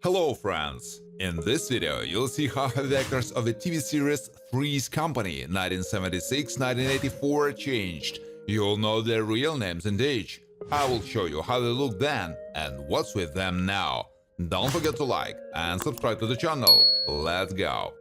Hello friends! In this video, you'll see how the actors of the TV series Three's Company 1976-1984 changed. You'll know their real names and age. I will show you how they looked then and what's with them now. Don't forget to like and subscribe to the channel. Let's go!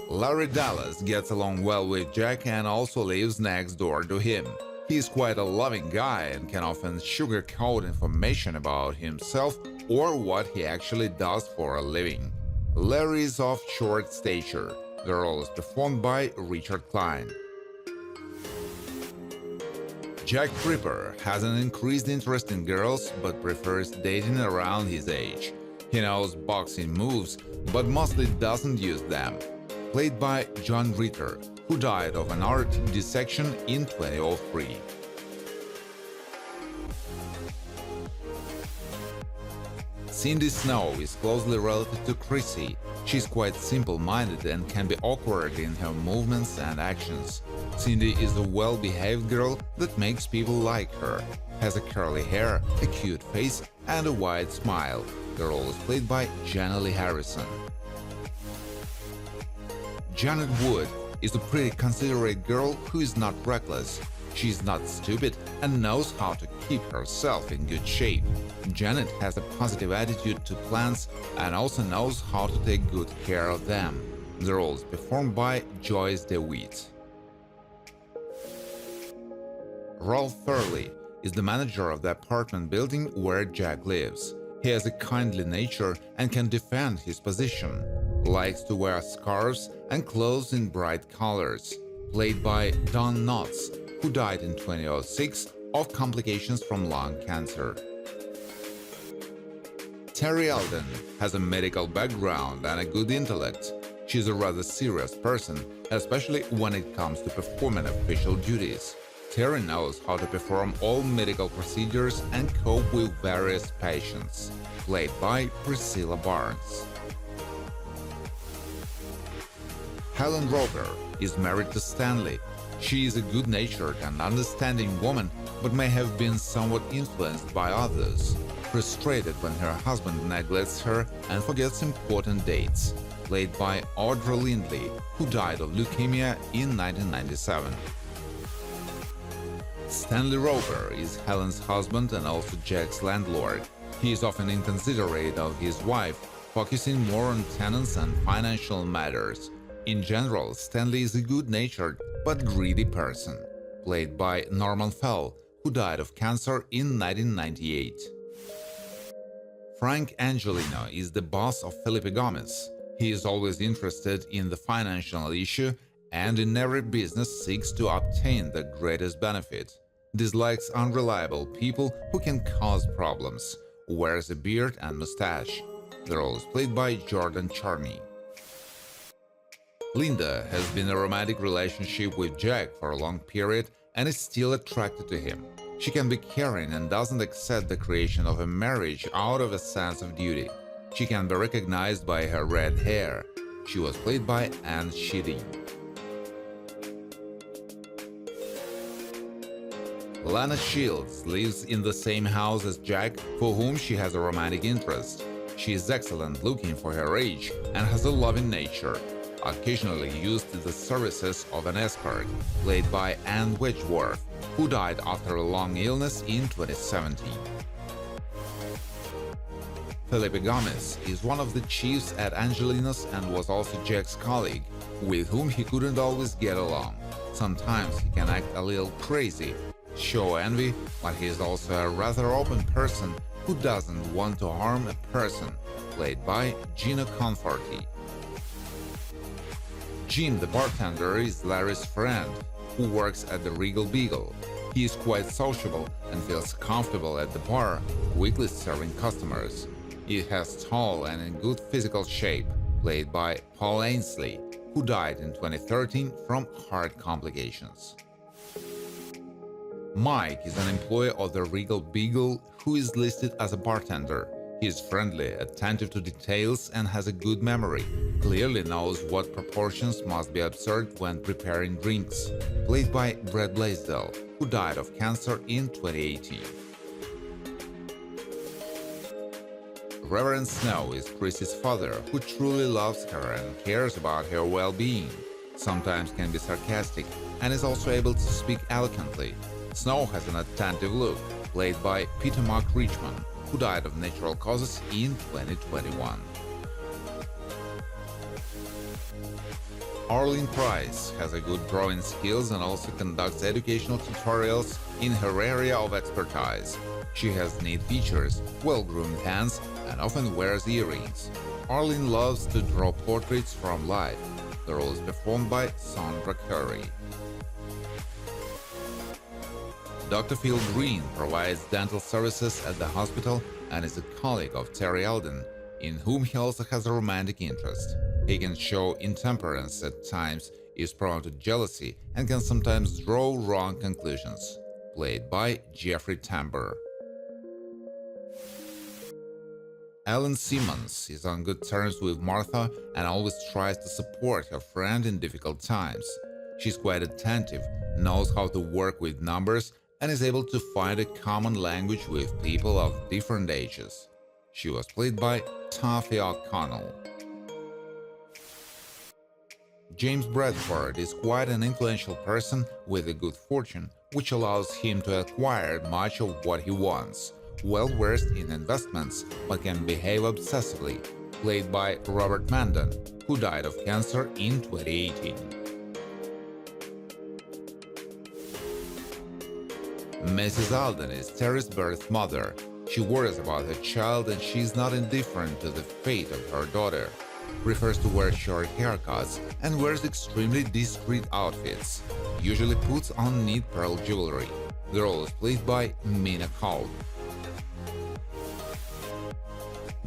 Larry Dallas gets along well with Jack and also lives next door to him. He's quite a loving guy and can often sugarcoat information about himself or what he actually does for a living. Larry is of short stature. The role is performed by Richard Klein. Jack Tripper has an increased interest in girls but prefers dating around his age. He knows boxing moves but mostly doesn't use them. Played by John Ritter, who died of an aortic dissection in 2003. Cindy Snow is closely related to Chrissy. She's quite simple-minded and can be awkward in her movements and actions. Cindy is a well-behaved girl that makes people like her, has a curly hair, a cute face, and a wide smile. The role is played by Jenna Lee Harrison. Janet Wood is a pretty considerate girl who is not reckless. She's not stupid and knows how to keep herself in good shape. Janet has a positive attitude to plants and also knows how to take good care of them. The role is performed by Joyce DeWitt. Ralph Fairley is the manager of the apartment building where Jack lives. He has a kindly nature and can defend his position. Likes to wear scarves and clothes in bright colors. Played by Don Knotts, who died in 2006 of complications from lung cancer. Terry Alden has a medical background and a good intellect. She's a rather serious person, especially when it comes to performing official duties. Terry knows how to perform all medical procedures and cope with various patients. Played by Priscilla Barnes. Helen Roger is married to Stanley. She is a good-natured and understanding woman, but may have been somewhat influenced by others. Frustrated when her husband neglects her and forgets important dates. Played by Audra Lindley, who died of leukemia in 1997. Stanley Rover is Helen's husband and also Jack's landlord. He is often inconsiderate of his wife, focusing more on tenants and financial matters. In general, Stanley is a good-natured but greedy person. Played by Norman Fell, who died of cancer in 1998. Frank Angelino is the boss of Philippi Gomez. He is always interested in the financial issue and in every business seeks to obtain the greatest benefit. Dislikes unreliable people who can cause problems. Wears a beard and mustache. The role is played by Jordan Charney. Linda has been in a romantic relationship with Jack for a long period and is still attracted to him. She can be caring and doesn't accept the creation of a marriage out of a sense of duty. She can be recognized by her red hair. She was played by Anne Sheedy. Lana Shields lives in the same house as Jack, for whom she has a romantic interest. She is excellent looking for her age and has a loving nature. Occasionally used the services of an escort, played by Anne Wedgeworth, who died after a long illness in 2017. Philippi Gomez is one of the chiefs at Angelino's and was also Jack's colleague, with whom he couldn't always get along. Sometimes he can act a little crazy, show envy, but he is also a rather open person who doesn't want to harm a person, played by Gina Conforti. Jim the bartender is Larry's friend, who works at the Regal Beagle. He is quite sociable and feels comfortable at the bar, quickly serving customers. He has tall and in good physical shape, played by Paul Ainsley, who died in 2013 from heart complications. Mike is an employee of the Regal Beagle who is listed as a bartender. He is friendly, attentive to details and has a good memory. Clearly knows what proportions must be observed when preparing drinks. Played by Brad Blaisdell, who died of cancer in 2018. Reverend Snow is Chrissy's father, who truly loves her and cares about her well-being. Sometimes can be sarcastic and is also able to speak eloquently. Snow has an attentive look, played by Peter Mark Richmond, who died of natural causes in 2021. Arlene Price has a good drawing skills and also conducts educational tutorials in her area of expertise. She has neat features, well-groomed hands, and often wears earrings. Arlene loves to draw portraits from life. The role is performed by Sandra Curry. Dr. Phil Green provides dental services at the hospital and is a colleague of Terry Alden, in whom he also has a romantic interest. He can show intemperance at times, is prone to jealousy, and can sometimes draw wrong conclusions. Played by Jeffrey Tambor. Alan Simmons is on good terms with Martha and always tries to support her friend in difficult times. She's quite attentive, knows how to work with numbers, and is able to find a common language with people of different ages. She was played by Taffy O'Connell. James Bradford is quite an influential person with a good fortune, which allows him to acquire much of what he wants. Well-versed in investments, but can behave obsessively. Played by Robert Mandan, who died of cancer in 2018. Mrs. Alden is Terry's birth mother. She worries about her child and she is not indifferent to the fate of her daughter. Prefers to wear short haircuts and wears extremely discreet outfits. Usually puts on neat pearl jewelry. The role is played by Mina Cole.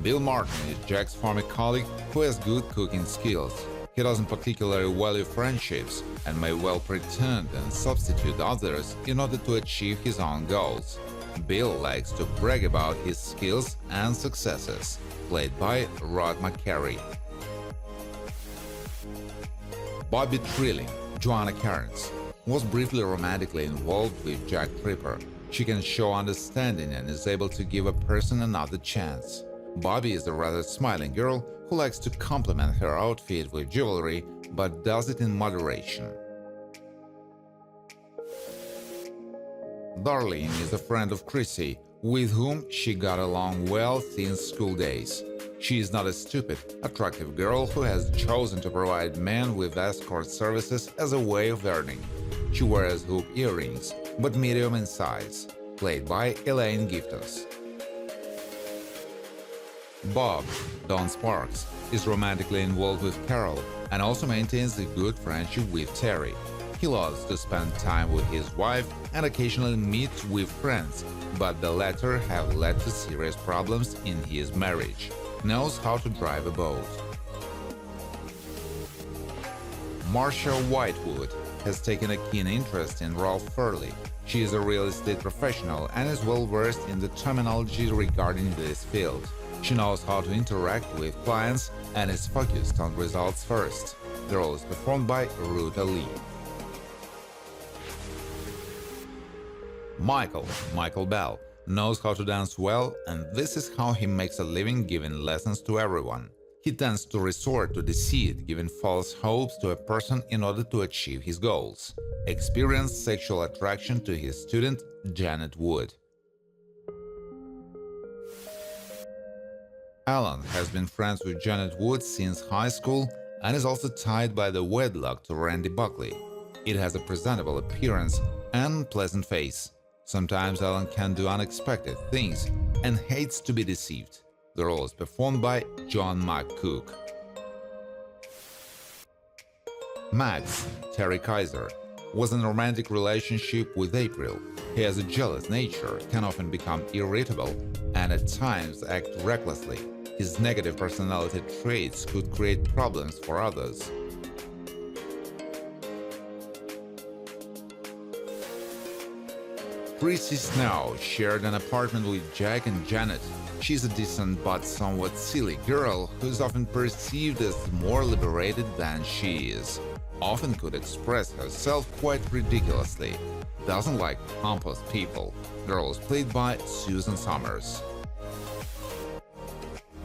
Bill Martin is Jack's former colleague who has good cooking skills. He doesn't particularly value friendships and may well pretend and substitute others in order to achieve his own goals. Bill likes to brag about his skills and successes. Played by Rod McCary. Bobby Trilling, Joanna Cairns, was briefly romantically involved with Jack Tripper. She can show understanding and is able to give a person another chance. Bobby is a rather smiling girl who likes to compliment her outfit with jewelry, but does it in moderation. Darlene is a friend of Chrissy, with whom she got along well since school days. She is not a stupid, attractive girl who has chosen to provide men with escort services as a way of earning. She wears hoop earrings, but medium in size. Played by Elaine Giftos. Bob, Don Sparks, is romantically involved with Carol and also maintains a good friendship with Terry. He loves to spend time with his wife and occasionally meets with friends, but the latter have led to serious problems in his marriage. Knows how to drive a boat. Marcia Whitewood has taken a keen interest in Ralph Furley. She is a real estate professional and is well versed in the terminology regarding this field. She knows how to interact with clients and is focused on results first. The role is performed by Ruta Lee. Michael Bell, knows how to dance well, and this is how he makes a living giving lessons to everyone. He tends to resort to deceit, giving false hopes to a person in order to achieve his goals. Experienced sexual attraction to his student, Janet Wood. Alan has been friends with Janet Wood since high school and is also tied by the wedlock to Randy Buckley. It has a presentable appearance and pleasant face. Sometimes Alan can do unexpected things and hates to be deceived. The role is performed by John McCook. Max, Terry Kaiser, was in a romantic relationship with April. He has a jealous nature, can often become irritable, and at times act recklessly. His negative personality traits could create problems for others. Chrissy Snow shared an apartment with Jack and Janet. She's a decent but somewhat silly girl who is often perceived as more liberated than she is. Often could express herself quite ridiculously. Doesn't like pompous people. The role is played by Susan Summers.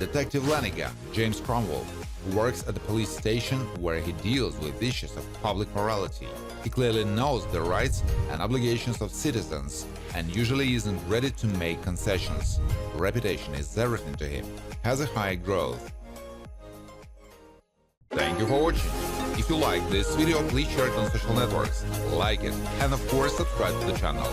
Detective Lanigan, James Cromwell, who works at the police station where he deals with issues of public morality. He clearly knows the rights and obligations of citizens and usually isn't ready to make concessions. Reputation is everything to him. Has a high growth. Thank you for watching. If you like this video, please share it on social networks, like it, and of course subscribe to the channel.